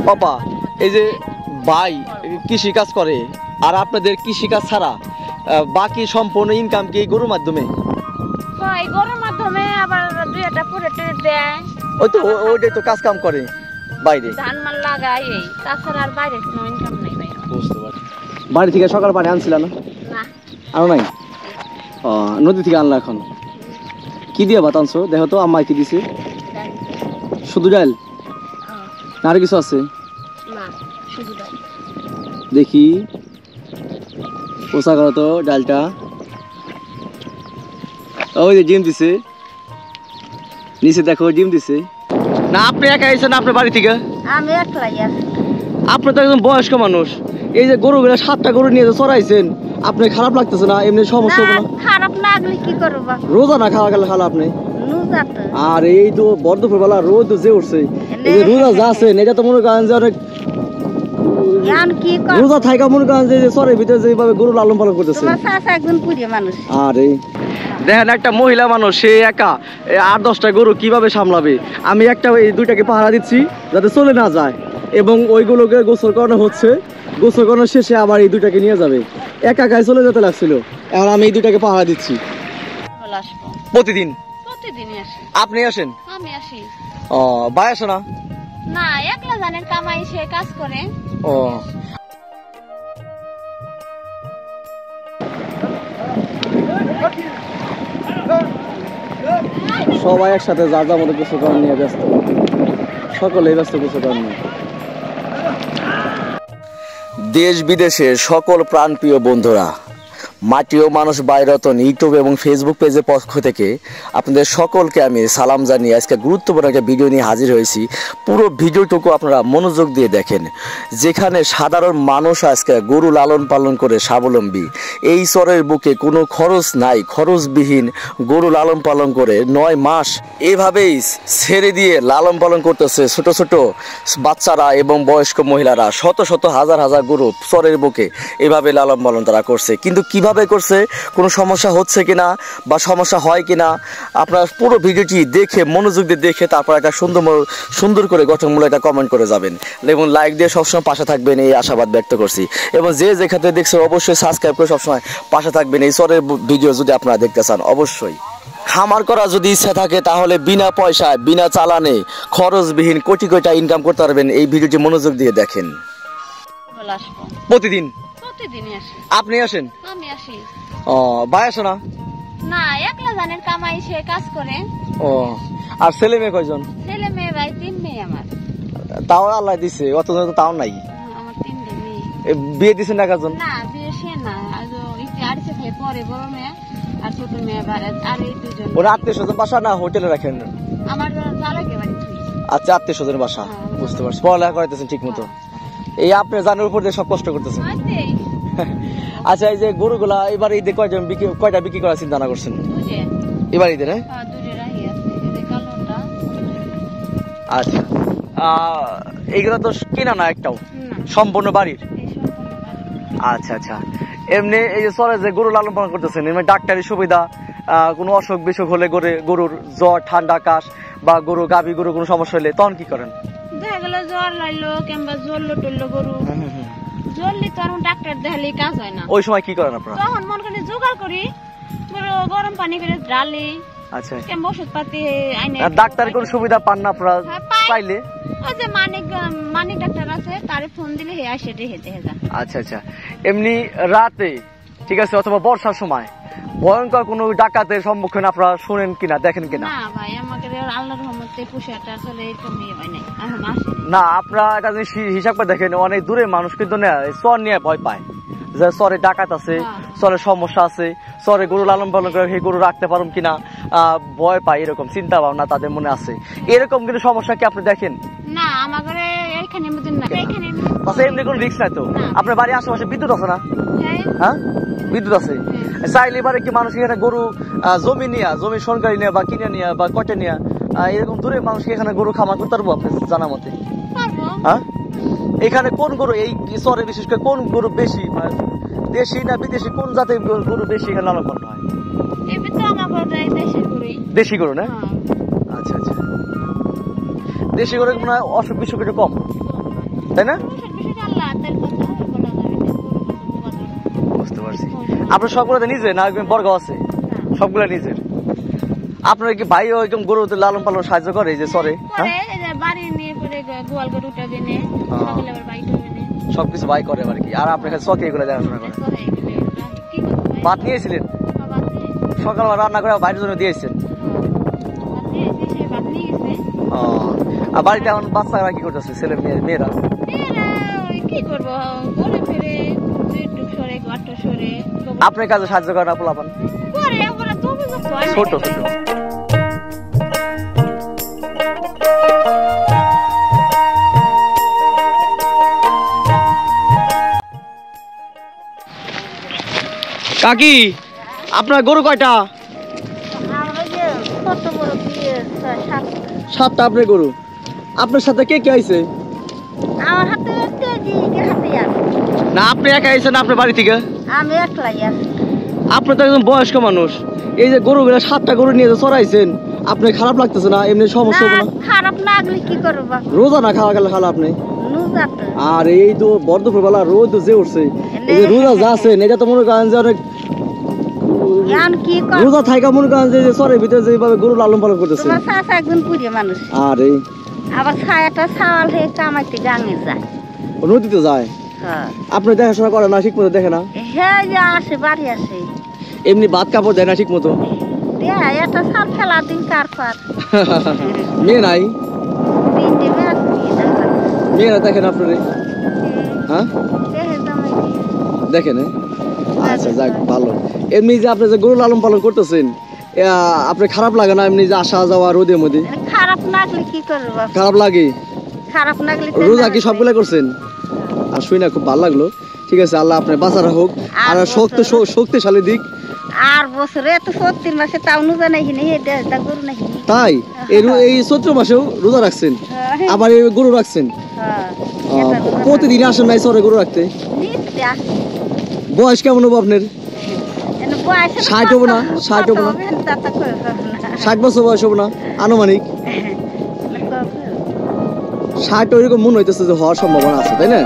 পাপা এই যে ভাই কৃষি কাজ করে আর আপনাদের কৃষি কাজ ছাড়া বাকি সম্পূর্ণ ইনকাম কি গরুর মাধ্যমে? হয় গরুর মাধ্যমে, আবার দুই একটা পুরে দেয়। ওই তো ওইটাই তো কাজ কাম করে বাইরে, ধান মাল লাগায়, এই তাছাড়া আর বাইরে কোনো ইনকাম নাই ভাই। বুঝতে পারছি। বাড়ি থেকে সকাল পানি আনছিল না? না আরো নাই। ও নদী থেকে আনলা। এখন কি দিয়ে ভাত আনছো? দেখো তো আম্মা কি দিছে। শুধু ডাল আর কিছু আছে? না শুধু ডাল। দেখি পোষা করো তো ডালটা। ওই যে ডিম দিছে নিচে, দেখো ডিম দিছে। না আপনি একা আইছেন আপনার বাড়ি থেকে? আমি একলাই আছি। আপনি তো একদম বয়স্ক মানুষ, এই যে গরুগুলো 7টা গরু নিয়ে চড়াইছেন, আপনার খারাপ লাগতেছে না? এমনি সমস্যা হবে না? খারাপ লাগলে কি করব? রোজা না খাওয়া গেলে খালা আপনি? আর এই তো বর্ধপুর বেলা রোদ যে উঠছে, এই যে রোজা যাচ্ছেন, এটা তো মনে করেন যে অনেক রোজা থাকা মনে করেন যে চরের ভিতরে যেভাবে গরু লালন পালন করতেছে। আরে দেখেন একটা মহিলা মানুষ, সে একা 8-10টা গরু কিভাবে সামলাবে। আমি একটা এই দুইটাকে পাহারা দিচ্ছি যাতে চলে না যায়, এবং ওইগুলোকে গোসল করানো হচ্ছে। গোসল করানোর শেষে আবার এই দুইটাকে নিয়ে যাবে। একা একাই চলে যেতে লাগছিল, এখন আমি এই দুইটাকে পাহারা দিচ্ছি। প্রতিদিন? প্রতিদিনই আসি। আপনি আসেন? আমি আসি। ও ভাই আসে না? না একলা জানেন কামাই, সে কাজ করে। ও সবাই একসাথে যার যার মতো কিছু করার নিয়ে ব্যস্ত, সকলেই ব্যস্ত কিছু করার নিয়ে। দেশ বিদেশের সকল প্রাণপ্রিয় বন্ধুরা, মাটি ও মানুষ বাইরতন ইউটিউব এবং ফেসবুক পেজের পক্ষ থেকে আপনাদের সকলকে আমি সালাম জানিয়ে আজকে গুরুত্বপূর্ণ একটা ভিডিও নিয়ে হাজির হয়েছি। পুরো ভিডিওটুকু আপনারা মনোযোগ দিয়ে দেখেন, যেখানে সাধারণ মানুষ আজকে গরু লালন পালন করে স্বাবলম্বী। এই চরের বুকে কোনো খরচ নাই, খরচবিহীন গরু লালন পালন করে 9 মাস এভাবেই ছেড়ে দিয়ে লালন পালন করতেছে ছোট ছোট বাচ্চারা এবং বয়স্ক মহিলারা। শত শত হাজার হাজার গরু চরের বুকে এভাবে লালন পালন তারা করছে। কিন্তু কিভাবে করছে, কোনো সমস্যা হচ্ছে কিনা বা সমস্যা হয় কিনা, আপনারা পুরো ভিডিওটি দেখে মনোযোগ দিয়ে দেখে তারপর একটা সুন্দর করে গঠনমূলক একটা কমেন্ট করে যাবেন এবং লাইক দিয়ে সবসময় পাশে থাকবেন, এই আশাবাদ ব্যক্ত করছি। এবং যে যেখানে দেখছেন অবশ্যই সাবস্ক্রাইব করে সবসময় পাশে থাকবেন। এই চরের ভিডিও যদি আপনারা দেখতে চান, অবশ্যই খামার করা যদি ইচ্ছা থাকে তাহলে বিনা পয়সায় বিনা চালানে খরচবিহীন কোটি কোটি ইনকাম করতে পারবেন। এই ভিডিওটি মনোযোগ দিয়ে দেখেন। প্রতিদিন? প্রতিদিনই আসি। আপনি আসেন? আমি আসি। ও ভাই আসে না? না একলা জানেন কামাই, সে কাজ করে। ও আর ছেলে মেয়ে কয়জন? ছেলে মেয়ে ভাই 3 মেয়ে আমার। তাও আল্লাহ দিছে, অতজন তো তাও নাই। আমার 3 মেয়ে। বিয়ে দিছেন না কাজন? না বিয়ে সে না, আজ একটু আড়ছে ভাই পরে বড় মেয়ে আর ছোট মেয়ে আর এই দুজন। ওরা আত্মীয়-স্বজন বাসা না হোটেলে রাখেন? আমার জালাকে বাড়ি। আচ্ছা আত্মীয়-স্বজনের বাসা, বুঝতে পারছি। পড়ালেখা করাইতেছেন ঠিক মতো? এই আপনি জানের উপর দিয়ে সব কষ্ট করতেছেন। আচ্ছা এই যে গরুগুলা এবার ঈদে কয়টা বিক্রি করার চিন্তা না করছেন? এবার ঈদে? আচ্ছা এইগুলা তো কেনা না একটাও, সম্পূর্ণ বাড়ির? আচ্ছা আচ্ছা। এমনি এই যে চরে যে গরু লালন পালন করতেছেন, এমনি ডাক্তারি সুবিধা, কোনো অসুখ বিসুখ হলে গরুর জ্বর ঠান্ডা কাশ বা গাভী গরু কোনো সমস্যা হলে তখন কি করেন? দেখা গেল জ্বর লাইলো কিংবা জ্বরলো টললো গরু, জ্বরলি তো আর ডাক্তার দেখালে কাজ হয় না। ওই সময় কি করেন আপনারা? তখন মন করে জোগাড় করি, গরম পানি করে ঢালি। আচ্ছা কিংবা ওষুধ পাতি আইনে। ডাক্তার কোনো সুবিধা পান না আপনারা? পাইলে ওই যে মানিক ডাক্তার আছে, তারে ফোন দিলে হে আসে হেঁটে হেঁটে। আচ্ছা আচ্ছা। এমনি রাতে ঠিক আছে অথবা বর্ষার সময় ভয়ঙ্কর কোনো ডাকাতের সম্মুখীন আপনারা শুনেন কিনা, দেখেন কিনা? না ভাই, আমাদের আল্লাহর রহমতে পুষাটা আসলে এরকম হয় নাই, এখন আসে না। আপনারা একটা জিনিস হিসাব করে দেখেন, অনেক দূরে মানুষ কিন্তু চর নিয়ে ভয় পায় যে চরে ডাকাত আছে, চরে সমস্যা আছে, চরে গরু লালন পালন করে সেই গরু রাখতে পারুম কিনা ভয় পায়, এরকম চিন্তা ভাবনা তাদের মনে আছে। এরকম কিন্তু সমস্যা কি আপনি দেখেন? না আমাদের এইখানে না। এইখানে আচ্ছা এমনি কোনো রিস্ক নাই তো? আপনার বাড়ির আশেপাশে বিদ্যুৎ আছে না? হ্যাঁ বিদ্যুৎ আছে। চাইলে এবারে কি মানুষ এখানে গরু জমি সরকারি নিয়ে বা কিনে নিয়ে বা কটে নিয়ে এরকম দূরে মানুষ এখানে গরু খামার করতে পারবো আপনার জানা মতে? হ্যাঁ এখানে কোন গরু এই চরে বিশেষ করে কোন গরু বেশি, দেশি না বিদেশি, কোন জাতের গরু বেশি এখানে লালন পালন হয়? দেশি গরু না? আচ্ছা আচ্ছা। দেশি গরু মনে হয় অসুখ বিসুখ একটু কম। তাই না? ঔষধ বিষয়টা আল্লাহ তার কথা বলা যাবে না, গরু কথা। বুঝতে পারছি। আপনার সবগুলো নিজে না বর্গ আছে? সবগুলো নিজের। আপনার কি ভাই ওইরকম গরু লালন পালন সাহায্য করে এই যে চরে? করে এই যে বাড়ি নিয়ে পরে গোয়াল গরু উঠাবে নে, সকালে আবার বাইক হবে নে, সবকিছু ভাই করে আর কি। আর আপনার কাছে চকে এগুলো দেখাশোনা করে। করে এগুলো কি করব ভাই? ভাত নিয়েছিলেন বাবা আছে, সকালবেলা রান্না করে বাইরের জন্য দিয়েছেন? বাবা সে বাদ নিয়ে গেছে। ও, আর বাড়িতে এখন বাচ্চারা কি করতেছে, ছেলে মেয়েরা? এরা ওই কি করবো, ঘুরে ফিরে একটু সরে ঘাটটা সরে আপনার কাজে সাহায্য করে না পোলাপান? করে ওরা তো ছোট ছোট। কাকি আপনার গরু কয়টা? কত বড় বিয়ে, 7টা আপনার গরু। আপনার সাথে কে কে আইছে? আমার হাতে তেজি হাতে আছে, না আপনি একা আইছেন না আপনার বাড়ি থেকে? আমি একলাই আছি। আপনি তো একজন বয়স্ক মানুষ, এই যে গরুগুলা 7টা গরু নিয়ে যে চড়াইছেন, আপনার খারাপ লাগতেছে না? এমনি সমস্যা হবে না? খারাপ লাগলে কি করবো, রোজা না খাওয়া গেলে খালা আপনি? আর এই তো বর্ধপুর বেলা রোদ যে উঠছে, এই যে রোজা যা আছেন এটা তো মনে করেন যে অনেক রোজা থাকা মনে করেন যে চরের ভিতরে যেভাবে গরু লালন পালন করতেছে। একজন পুরিয়া মানুষ, আর এই আবার ছায়াটা ছাওয়াল হয়ে কামাইতে গাঙে যায়, নদীতে যায়। আপনি দেখাশোনা করেন না ঠিক মতো? দেখে না? হ্যাঁ আসে বাড়ি আসে, এমনি ভাত কাপড় দেয় না ঠিক মতো? এটা সাল ফেলা দিন কারবার। মেয়ে নাই? 3টে মেয়ে আছে, মেয়েরা দেখেন আপনার? হ্যাঁ দেখেন। আচ্ছা যাক ভালো। এমনি যে আপনি যে গরু লালন পালন করতেছেন, আপনার খারাপ লাগে না এমনি যে আসা যাওয়া রোদের মধ্যে? খারাপ লাগলে কি করবো, খারাপ লাগে। খারাপ লাগলে রোজা কি সবগুলা করছেন? আর শুই না খুব ভালো লাগলো। ঠিক আছে, আল্লাহ আপনার বাঁচারা হোক আর শক্তিশালী দিক। আর বছরে এত 70 মাসে তাও নুজা নাই হিনে এটা গরু নাই। তাই এই চৈত্র মাসেও রোজা রাখছেন, আবার এই গরু রাখছেন? প্রতিদিন আসেন নাই চরে গরু রাখতে? বয়স কেমন হবো আপনার? 60 হবো না? 60 হবো না? 60 বছর বয়স হবো না আনুমানিক? 60 ওইরকম মনে হইতেছে যে হওয়ার সম্ভাবনা আছে, তাই না?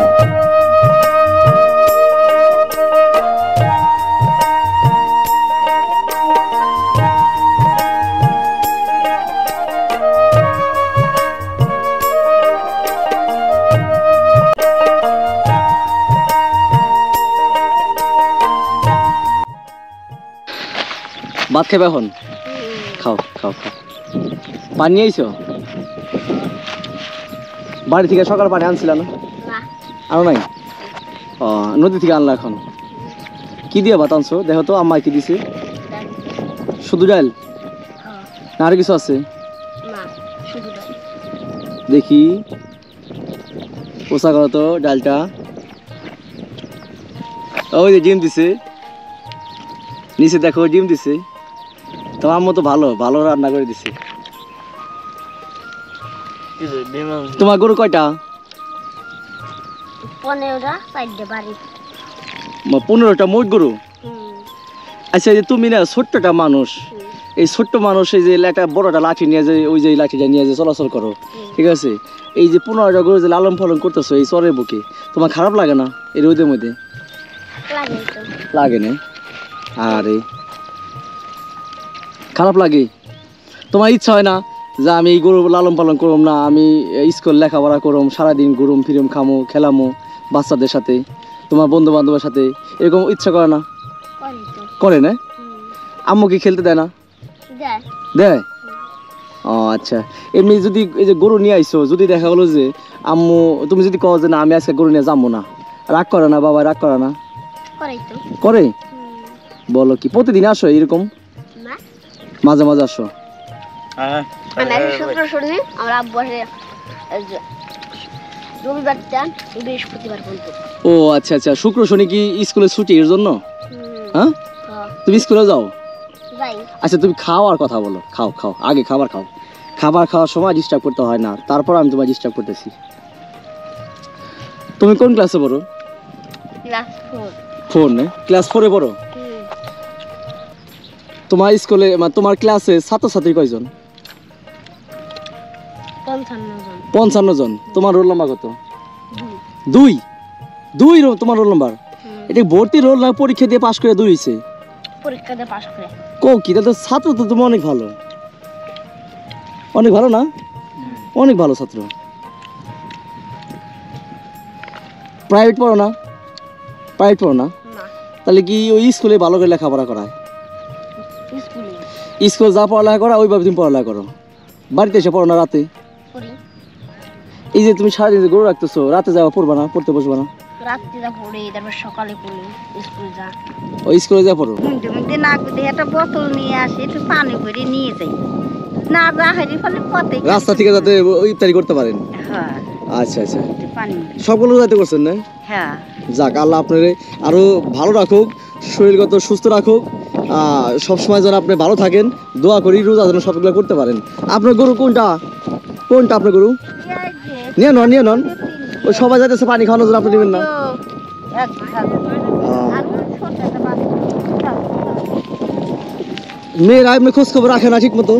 ভাত খাবে এখন? খাও খাও খাও। পানি আইছো? বাড়ি থেকে সকাল পানি আনছিল না? আনো নাই? ও, নদী থেকে আনলা এখন। কি দিয়ে ভাত আনছো দেখো তো, আম্মা কি দিছে? শুধু ডাল না আর কিছু আছে? দেখি পোষা করো তো ডালটা। ওই যে ডিম দিছে নিচে, দেখো ডিম দিছে। তোমার আম্মু তো ভালো ভালো রান্না করে দিছে। তোমার গরু কয়টা? 15টা 4টে বাড়ি। 15টা মোট গরু? আচ্ছা, যে তুমি না ছোট্টটা মানুষ, এই ছোট্ট মানুষ এই যে একটা বড়টা লাঠি নিয়ে যে ওই যে লাঠিটা নিয়ে যে চলাচল করো, ঠিক আছে, এই যে 15টা গরু যে লালন পালন করতেছো এই চরের বুকে, তোমার খারাপ লাগে না এই রোদের মধ্যে? লাগে না? আরে খারাপ লাগে? তোমার ইচ্ছা হয় না যে আমি এই গরু লালন পালন করুম না, আমি স্কুল লেখাপড়া করুম, সারাদিন ঘুরুম ফিরুম, খামো খেলামো বাচ্চাদের সাথে, তোমার বন্ধু বান্ধবের সাথে, এরকম ইচ্ছা করে না? করে না? আম্মু কি খেলতে দেয় না? দেয়। ও আচ্ছা। এমনি যদি এই যে গরু নিয়ে আইসো, যদি দেখা গেলো যে আম্মু তুমি যদি কও যে না আমি আজকে গরু নিয়ে যাবো না, রাগ করে না বাবা? রাগ করে না? করে। বলো কি প্রতিদিন আসো এরকম? মাঝে মাঝে আসো? শুক্র শনি আমার আব্বু আসে রবিবার চান বৃহস্পতিবার পর্যন্ত। ও আচ্ছা আচ্ছা, শুক্র শনি কি স্কুলে ছুটি এর জন্য? হ্যাঁ, তুমি স্কুলে যাও? যাই। আচ্ছা তুমি খাওয়ার কথা বলো, খাও খাও আগে খাবার খাও। খাবার খাওয়ার সময় ডিস্টার্ব করতে হয় না, তারপর আমি তোমায় ডিস্টার্ব করতেছি। তুমি কোন ক্লাসে পড়ো? ক্লাস 4 না? ক্লাস 4 এ পড়ো? তোমার স্কুলে তোমার ক্লাসে ছাত্রছাত্রী কয়জন? 55 জন। 55 জন। তোমার রোল নাম্বার কত? 2 2 তোমার রোল নাম্বার? এটা ভর্তি রোল না পরীক্ষা দিয়ে পাস করে 2 হইছে? পরীক্ষা দিয়ে পাস করে। কি তাহলে ছাত্র তো তুমি অনেক ভালো, অনেক ভালো না? অনেক ভালো ছাত্র। প্রাইভেট পড়ো না? প্রাইভেট পড়ো না? তাহলে কি ওই স্কুলে ভালো করে লেখাপড়া করায়? স্কুল যা পড়ালেখা করা ওইভাবে তুমি পড়ালেখা করো, বাড়িতে এসে পড়ো না রাতে? এই যে তুমি সারাদিন গরু রাখতেছো, রাতে যাওয়া পড়বা না, পড়তে বসবা না? রাতে যা পড়ি, তারপর সকালে পড়ি, স্কুল যা। ওই স্কুলে যা পড়ো? মধ্যে না করে একটা বোতল নিয়ে আসি, একটু পানি ভরে নিয়ে যাই, না যা হারি ফলে পথে রাস্তা থেকে যাতে ইফতারি করতে পারেন। হ্যাঁ আচ্ছা আচ্ছা, পানি সবগুলো যাইতে করছেন না? হ্যাঁ। যাক, আল্লাহ আপনার আরো ভালো রাখুক, শরীরগত সুস্থ রাখুক, সবসময় যেন আপনি ভালো থাকেন, দোয়া করি রোজা যেন সবগুলো করতে পারেন। আপনার গরু কোনটা? কোনটা আপনার গরু? নিয়ে নন, নিয়ে নন। ওই সবাই যাইতেছে পানি খাওয়ানোর জন্য, আপনি নেবেন না? মেয়েরা আপনি খোঁজ খবর রাখে না ঠিক মতো?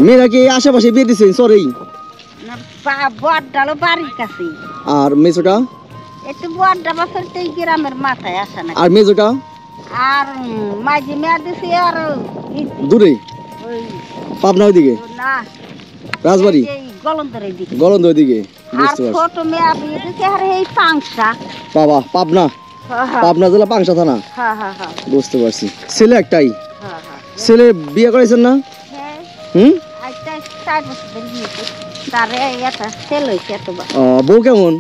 মেয়েরা কি আশেপাশে বিয়ে দিচ্ছেন? সরি, বাড়ির কাছে। আর মেজোটা? একটু বড়টা বছর গ্রামের মাথায় আসে না। আর মেজোটা? আর মাঝে মেয়া দিছি আর দূরে পাবনা ওইদিকে? না, রাজবাড়ি গলন্দরের দিকে। গলন্দ ওইদিকে। আর ছোট মেয়া বিয়ে দিছি আর এই পাংশা। বাবা, পাবনা? পাবনা জেলা পাংশা থানা? হ্যাঁ হ্যাঁ হ্যাঁ। বুঝতে পারছি। ছেলে একটাই? হ্যাঁ হ্যাঁ। ছেলে বিয়ে করেছেন না? হ্যাঁ। হুম, আজকে 4 বছর ধরে বিয়েছি। তারে এটা ছেলে হইছে এতবার। বউ কেমন?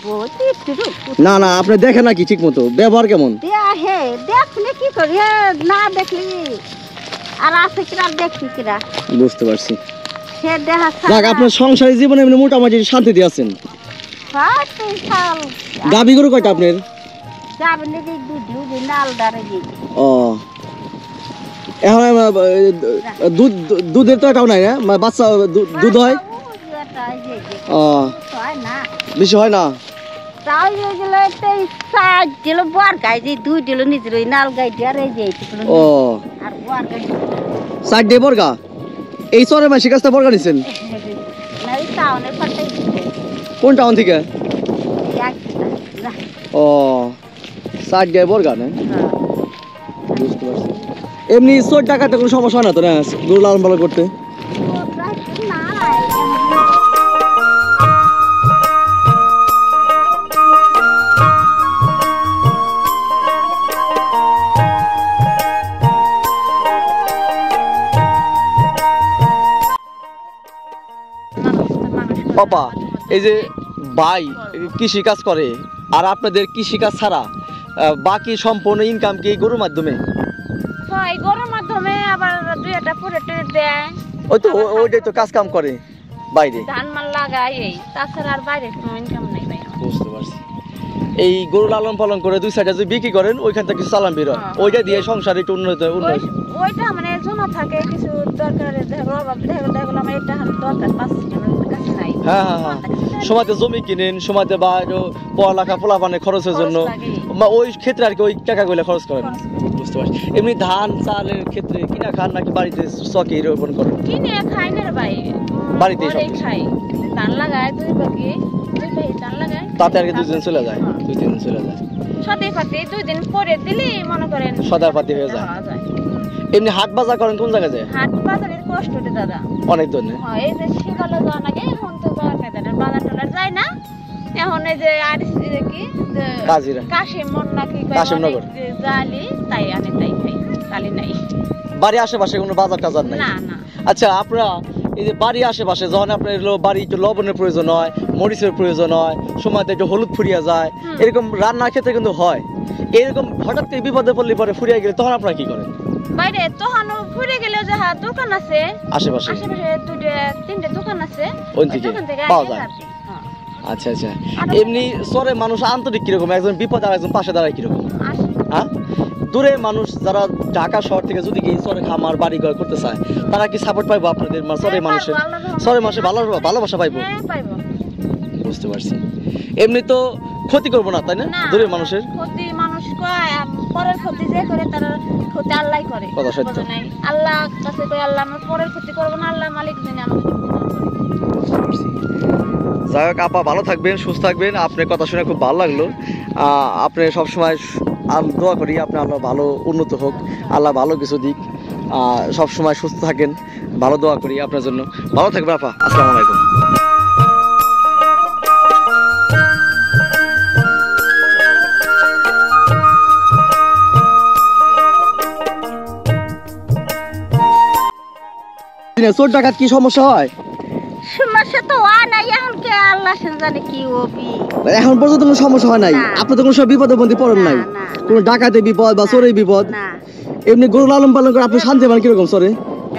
বউ একটু না না, আপনি দেখেন নাকি ঠিক মতো? ব্যবহার কেমন? হে দেখলে কি করি, না দেখলি আর আছে কিনা দেখছি কিনা। বুঝতে পারছি। সে দেখা যাক, আপনার সংসারী জীবনে এমনি মোটামুটি শান্তিতে আছেন। গাভী গরু কয়টা আপনার? ও, এখন দুধের তো এটাও নাই না, বাচ্চা দুধ হয়? ও, বেশি হয় না? ও, 4 ডে বর্গা? এই চরের মাসি কাছটা বর্গা নিছেন? কোন টাউন থেকে? ও, 4 ডে বর্গা না? বুঝতে পারছি। এমনি 4 টাকাতে কোনো সমস্যা হয় না তো না গরু লালন পালন করতে? পাপা, এই যে ভাই কৃষি কাজ করে, আর আপনাদের কৃষি কাজ ছাড়া বাকি সম্পূর্ণ ইনকাম কি গরুর মাধ্যমে? হয় গরুর মাধ্যমে, আবার 2-1টা পুরে দেয়। ওই তো ওইটাই তো কাজ কাম করে বাইরে, ধান মাল লাগায়, এই তাছাড়া আর বাইরে কোনো ইনকাম নাই ভাই। বুঝতে পারছি। এই গরু লালন পালন করে 2 সাইডে যদি বিক্রি করেন ওইখান থেকে কিছু চালান বের হয়, ওইটা দিয়ে সংসার একটু উন্নত। ওইটা মানে জমা থাকে কিছু দরকারে, দেখো আমার এটা দরকার পাচ্ছি আমার কাছে নাই। হ্যাঁ হ্যাঁ হ্যাঁ, সময়তে জমি কিনেন, সময়তে বা পড়ালেখা পোলাপানের খরচের জন্য, ওই ক্ষেত্রে আর কি ওই টাকাগুলো খরচ করেন। বুঝতে পারছি। এমনি ধান চালের ক্ষেত্রে কিনা খান নাকি বাড়িতে চকে রোপণ করেন? কিনে খাই না ভাই, বাড়িতে খাই। ধান লাগায় 2 ভাগে, 2 ভাগে ধান লাগায়, তাতে আর কি 2 দিন চলে যায়, 2-3 দিন চলে যায়। সদাই পাতি 2 দিন পরে দিলে মনে করেন সদাই পাতি হয়ে যায়। এমনি হাট বাজার করেন কোন জায়গায় যায়? হাট বাজারের কষ্ট রে দাদা, অনেক দূর। হ্যাঁ, এই যে শিবালে যাওয়া লাগে, এখন তো যাওয়া নাই দাদা, বাজার টাজার যায় না। এখন এই যে আর কি কাজিরা কাশিমন নাকি কাশিমনগর জালি, তাই আনে তাই খাই, কালি নাই। বাড়ি আশেপাশে কোনো বাজার টাজার নাই? না না। আচ্ছা, আপনারা এই যে বাড়ি আশেপাশে যখন আপনার বাড়ি একটু লবণের প্রয়োজন হয়, মরিচের প্রয়োজন হয়, সময়তে একটু হলুদ ফুরিয়ে যায়, এরকম রান্নার ক্ষেত্রে কিন্তু হয়। এরকম হঠাৎ করে বিপদে পড়লে পরে ফুরিয়ে গেলে তখন আপনারা কি করেন? বাইরে তখন ফুরে গেলে যে দোকান আছে আশেপাশে, 2-3টা দোকান আছে, ওই থেকে পাওয়া যায়। আচ্ছা আচ্ছা। এমনি চরে মানুষ আন্তরিক কিরকম? একজন বিপদ আর একজন পাশে দাঁড়ায় কিরকম? হ্যাঁ, দূরে মানুষ যারা ঢাকা শহর থেকে যদি কি চরে খামার বাড়ি ঘর করতে চায়, তারা কি সাপোর্ট পাইবো আপনাদের? চরে মানুষের ভালোবাসা পাইবো? পাইবো। বুঝতে পারছি। এমনি তো ক্ষতি করবো না, তাই না? দূরের মানুষের ক্ষতি মানুষ মানুষ কয় পরের ক্ষতি যে করে তার ক্ষতি আল্লাহ করে, কথা সত্য। বুঝো নাই? আল্লাহ কাছে কই আল্লাহ আমার পরের ক্ষতি করবো না, আল্লাহ মালিক জানে আমাকে ক্ষতি না করে। যাই হোক আপা, ভালো থাকবেন, সুস্থ থাকবেন। আপনার কথা শুনে খুব ভালো লাগলো। আপনি সবসময় দোয়া করি আপনি আল্লাহ ভালো উন্নত হোক, আল্লাহ ভালো কিছু দিক, সবসময় সুস্থ থাকেন, ভালো দোয়া করি আপনার জন্য। ভালো থাকবেন আপা, আসসালামু আলাইকুম। চোর ডাকাত কি সমস্যা হয়? সমস্যা তো হয় নাই, এখন কে আল্লাহ জানে কি হবি। এখন পর্যন্ত কোনো সমস্যা হয় নাই? না। আপনি তো কোনো সব বিপদে বন্দি পড়েন নাই? না, না, কোনো ডাকাতে বিপদ বা চোরের বিপদ? না। এমনি গরু লালন পালন করে আপনি শান্তি পান কিরকম? সরে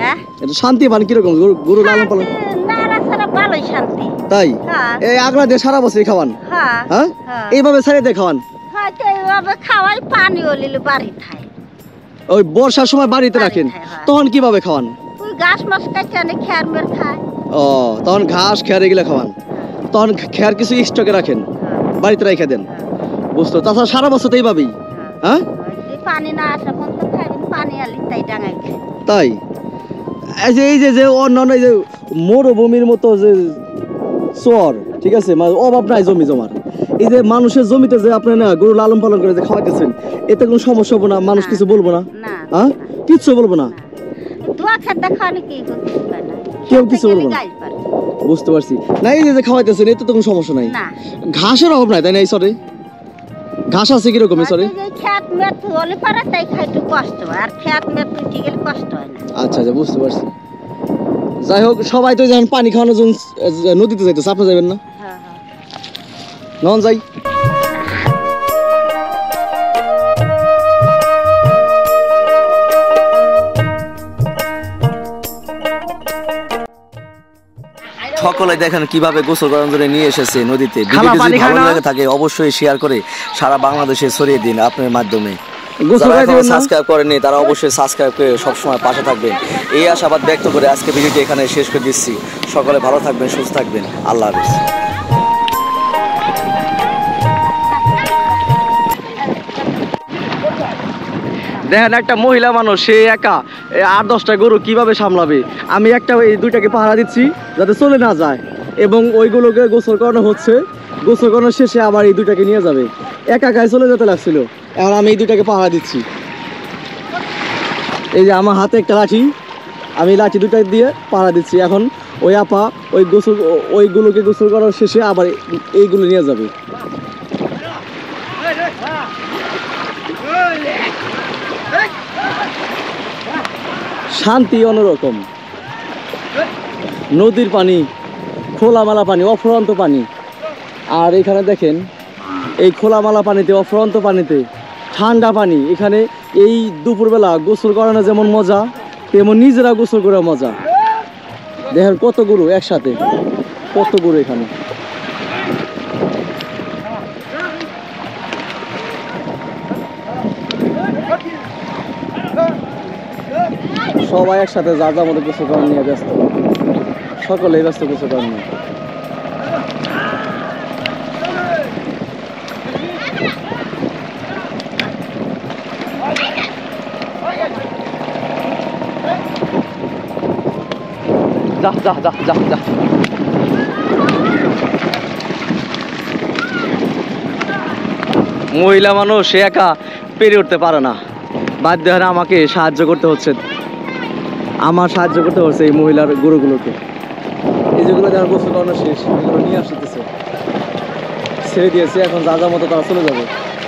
হ্যাঁ, এটা শান্তি পান কিরকম গরু লালন পালন? নাড়া ছাড়া ভালোই শান্তি। তাই হ্যাঁ, এই আগলা দিয়ে সারা বছরই খাওয়ান? হ্যাঁ, হ্যাঁ, হ্যাঁ। এইভাবে ছেড়ে দিয়ে খাওয়ান? হয়তো এইভাবে খাওয়াই, পানি হলিলে বাড়ি খায়। ওই বর্ষার সময় বাড়িতে বাড়িতে রাখেন, হয়। তখন কিভাবে খাওয়ান? ওই গাছ মাছ কাটে আনে খেয়ার মের খায়। ও, তখন ঘাস খেয়ার এগুলা খাওয়ান, তখন খেয়ার কিছু স্টকে রাখেন, বাড়িতে রেখে দেন। বুঝতো? তাছাড়া সারা বছর তো এইভাবেই? হ্যাঁ, এই পানি না আসা পর্যন্ত খাইবেন, পানি আলি তাই ডাঙাই খায়। তাই এই যে অন্যান্য এই যে মরুভূমির মতো যে চর, ঠিক আছে, মানে অভাব নাই জমি জমার, এই যে মানুষের জমিতে যে আপনি না গরু লালন পালন করে যে খাওয়াইতেছেন, এতে কোনো সমস্যা হবে না? মানুষ কিছু বলবো না? না, হ্যাঁ, কিচ্ছু বলবো না? দোয়া খেতে খাওয়ানি কি করতে পারে না, কেউ কিছু বলবো না? গাইল পারে বুঝতে পারছি। না এই যে খাওয়াইতেছেন, এতে তো কোনো সমস্যা নাই? না। ঘাসের অভাব নাই তাই না এই চরে? ঘাস আছে কিরকম এই চরে? হয়তো যে খেত মেত হলে পারে তাই খাইতে কষ্ট হয়, আর খেত মেত উঠে গেলে কষ্ট হয় না। আচ্ছা আচ্ছা, বুঝতে পারছি। যাই হোক, সবাই তো যখন পানি খাওয়ানোর জন্য নদীতে যাইতেছে, আপনি যাবেন না? হ্যাঁ, হ্যাঁ। নন যাই। সকলে দেখেন কিভাবে গোসল করার জন্য নিয়ে এসেছে নদীতে। ভিডিওটি যদি ভালো লাগে থাকে অবশ্যই শেয়ার করে সারা বাংলাদেশে ছড়িয়ে দিন আপনার মাধ্যমে। সাবস্ক্রাইব করেননি তারা অবশ্যই সাবস্ক্রাইব করে সবসময় পাশে থাকবেন, এই আশাবাদ ব্যক্ত করে আজকে ভিডিওটি এখানে শেষ করে দিচ্ছি। সকলে ভালো থাকবেন, সুস্থ থাকবেন, আল্লাহ হাফেজ। দেখেন একটা মহিলা মানুষ, সে একা 8-10টা গরু কিভাবে সামলাবে। আমি এই দুইটাকে পাহারা দিচ্ছি যাতে চলে না যায়, এবং ওইগুলোকে গোসল করানো হচ্ছে। গোসল করানোর শেষে আবার এই দুইটাকে নিয়ে যাবে। একা গায়ে চলে যেতে লাগছিল, এখন আমি এই দুইটাকে পাহারা দিচ্ছি। এই যে আমার হাতে একটা লাঠি, আমি লাঠি দুটা দিয়ে পাহারা দিচ্ছি। এখন ওই আপা ওইগুলোকে গোসল করার শেষে আবার এইগুলো নিয়ে যাবে। শান্তি অন্যরকম, নদীর পানি, খোলামেলা পানি, অফুরন্ত পানি। আর এখানে দেখেন এই খোলামেলা পানিতে, অফুরন্ত পানিতে, ঠান্ডা পানি, এখানে এই দুপুরবেলা গোসল করানো যেমন মজা, তেমন নিজেরা গোসল করে মজা। দেখেন কত গরু একসাথে, কত গরু এখানে। সবাই একসাথে যা যা মতো গোসল করার নিয়ে ব্যস্ত, সকলেই ব্যস্ত গোসল করার নিয়ে। যা যা যা যা যা। মহিলা মানুষ, সে একা পেরে উঠতে পারে না, বাধ্য হয়ে আমাকে সাহায্য করতে হচ্ছে। আমার সাহায্য করতে হচ্ছে এই মহিলার গরুগুলোকে। এই যেগুলো যারা গোসল করানো শেষ, এগুলো নিয়ে আসতেছে, ছেড়ে দিয়েছে। এখন যা যা মতো তারা চলে যাবে।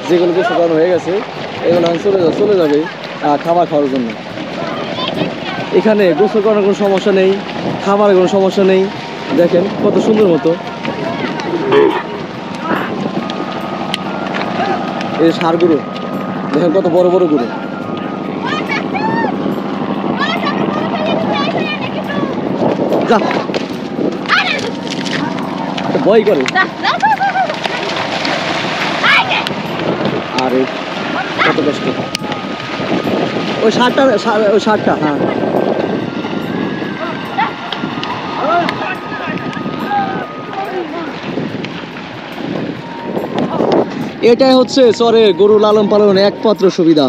যেগুলো গোসল করানো হয়ে গেছে এগুলো এখন চলে যাবে খাবার খাওয়ার জন্য। এখানে গোসল করানোর কোনো সমস্যা নেই, খাবারের কোনো সমস্যা নেই। দেখেন কত সুন্দর মতো। এই ষাঁড় গরু দেখেন কত বড় বড় গরু। যা, ভয় করে। আরে কত কষ্ট। ওই ষাঁড়টা হ্যাঁ। এটাই হচ্ছে চরে গরু লালন পালনের একমাত্র সুবিধা।